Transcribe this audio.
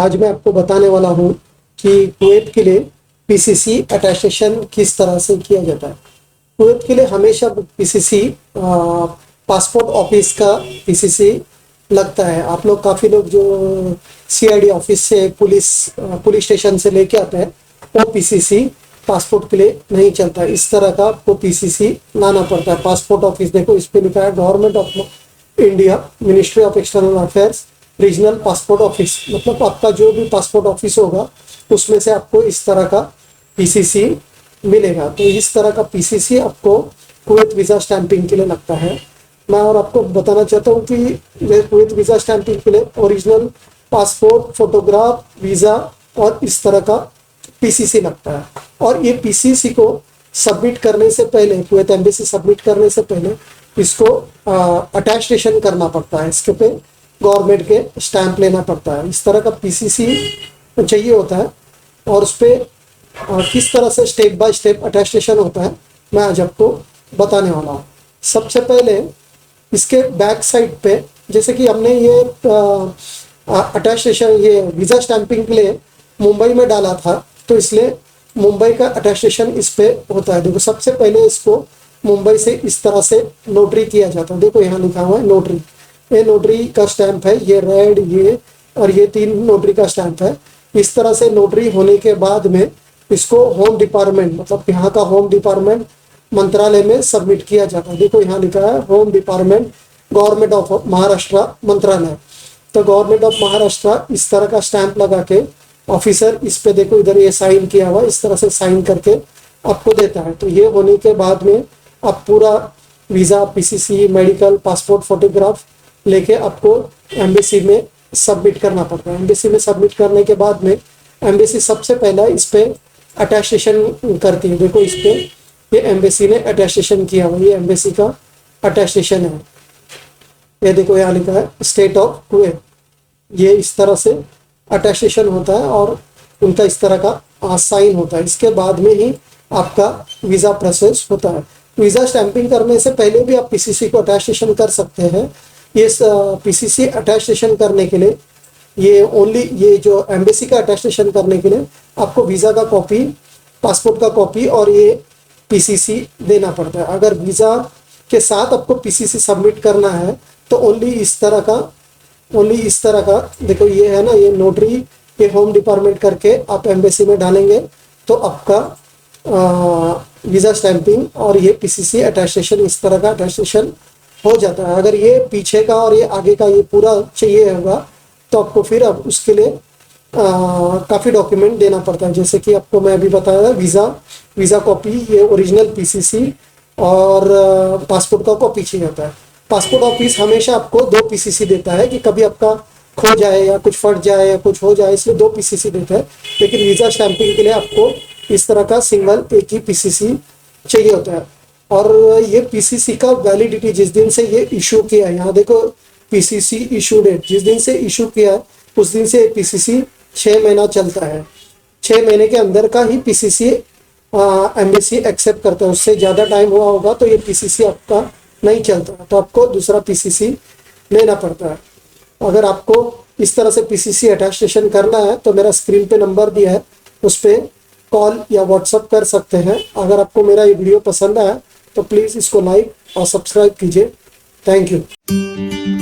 आज मैं आपको बताने वाला हूँ कि कुवैत के लिए पीसीसी अटैस्टेशन किस तरह से किया जाता है। कुवैत के लिए हमेशा पीसीसी पासपोर्ट ऑफिस का पीसीसी लगता है। आप लोग काफ़ी लोग जो सीआईडी ऑफिस से पुलिस स्टेशन से लेके आते हैं वो पीसीसी पासपोर्ट के लिए नहीं चलता है। इस तरह का आपको पीसीसी लाना पड़ता है। पासपोर्ट ऑफिस देखो, इस पे लिखा है government of India, ministry of external affairs, regional passport office. मतलब आपका जो भी पासपोर्ट ऑफिस होगा उसमें से आपको इस तरह का पीसीसी मिलेगा। तो इस तरह का पीसीसी आपको कुवैत वीज़ा स्टैंपिंग के लिए लगता है। मैं और आपको बताना चाहता हूँ कि कुवैत वीज़ा स्टैंपिंग के लिए ओरिजिनल पासपोर्ट, फोटोग्राफ, वीज़ा और इस तरह का पीसीसी लगता है। और ये पीसीसी को सबमिट करने से पहले, कुवैत एम्बेसी सबमिट करने से पहले इसको अटैस्टेशन करना पड़ता है। इसके पे गवर्नमेंट के स्टैंप लेना पड़ता है। इस तरह का पीसीसी चाहिए होता है और उस पर किस तरह से स्टेप बाय स्टेप अटैस्टेशन होता है मैं आज आपको बताने वाला हूँ। सबसे पहले इसके बैक साइड पे, जैसे कि हमने ये अटैस्टेशन, ये वीज़ा स्टैंपिंग के लिए मुंबई में डाला था, तो इसलिए मुंबई का अटैस्टेशन इस पे होता है। देखो, सबसे पहले इसको मुंबई से इस तरह से नोटरी किया जाता है। देखो यहाँ लिखा हुआ है नोटरी, ये नोटरी का स्टैंप है, ये रेड, ये और ये 3 नोटरी का स्टैंप है। इस तरह से नोटरी होने के बाद में इसको होम डिपार्टमेंट, मतलब यहाँ का होम डिपार्टमेंट मंत्रालय में सबमिट किया जाता है। देखो यहाँ लिखा है home department, government of Maharashtra मंत्रालय। तो गवर्नमेंट ऑफ महाराष्ट्र इस तरह का स्टैंप लगा के ऑफिसर इस पे, देखो इधर ये साइन किया हुआ, इस तरह से साइन करके आपको देता है। तो ये होने के बाद में आप पूरा visa, PCC, medical, passport, photograph लेके आपको एम्बेसी में सबमिट करना पड़ता है। एम्बेसी में सबमिट करने के बाद में एम्बेसी सबसे पहला इस पे अटैस्टेशन करती है। देखो इस पे ये एम्बेसी ने अटैस्टेशन किया हुआ, ये एम्बेसी का अटैस्टेशन है। ये देखो यहाँ लिखा है स्टेट ऑफ कुवैत। ये इस तरह से अटैस्टेशन होता है और उनका इस तरह का साइन होता है। इसके बाद में ही आपका वीज़ा प्रोसेस होता है। वीज़ा स्टैंपिंग करने से पहले भी आप पीसीसी को अटैस्टेशन कर सकते हैं। ये पीसीसी अटैस्टेशन करने के लिए ये जो एम्बेसी का अटैस्टेशन करने के लिए आपको वीज़ा का कॉपी, पासपोर्ट का कॉपी और ये पीसीसी देना पड़ता है। अगर वीज़ा के साथ आपको पीसीसी सबमिट करना है तो ओनली इस तरह का देखो ये है ना, ये नोटरी, ये होम डिपार्टमेंट करके आप एम्बेसी में डालेंगे तो आपका वीज़ा स्टैंपिंग और ये पीसीसी अटैस्टेशन, इस तरह का अटैस्टेशन हो जाता है। अगर ये पीछे का और ये आगे का ये पूरा चाहिए होगा तो आपको फिर अब उसके लिए काफ़ी डॉक्यूमेंट देना पड़ता है। जैसे कि आपको मैं अभी बताया, वीज़ा कॉपी, ये ओरिजिनल पीसीसी और पासपोर्ट का कॉपी चाहिए होता है। पासपोर्ट ऑफिस हमेशा आपको 2 पीसीसी देता है कि कभी आपका खो जाए या कुछ फट जाए या कुछ हो जाए, इसलिए 2 पीसीसी देता है। लेकिन वीज़ा स्टैंपिंग के लिए आपको इस तरह का सिंगल एक ही पीसीसी चाहिए होता है। और ये पीसीसी का वैलिडिटी जिस दिन से ये इशू किया है, यहाँ देखो पीसीसी इशू डेट, जिस दिन से इशू किया है उस दिन से पीसीसी 6 महीना चलता है। 6 महीने के अंदर का ही पीसीसी एम्बेसी एक्सेप्ट करता है। उससे ज़्यादा टाइम हुआ होगा तो ये पीसीसी आपका नहीं चलता, तो आपको दूसरा पीसीसी लेना पड़ता है। अगर आपको इस तरह से पीसीसी अटैस्टेशन करना है तो मेरा स्क्रीन पे नंबर दिया है, उस पर कॉल या व्हाट्सअप कर सकते हैं। अगर आपको मेरा ये वीडियो पसंद आया तो प्लीज़ इसको लाइक और सब्सक्राइब कीजिए। Thank you.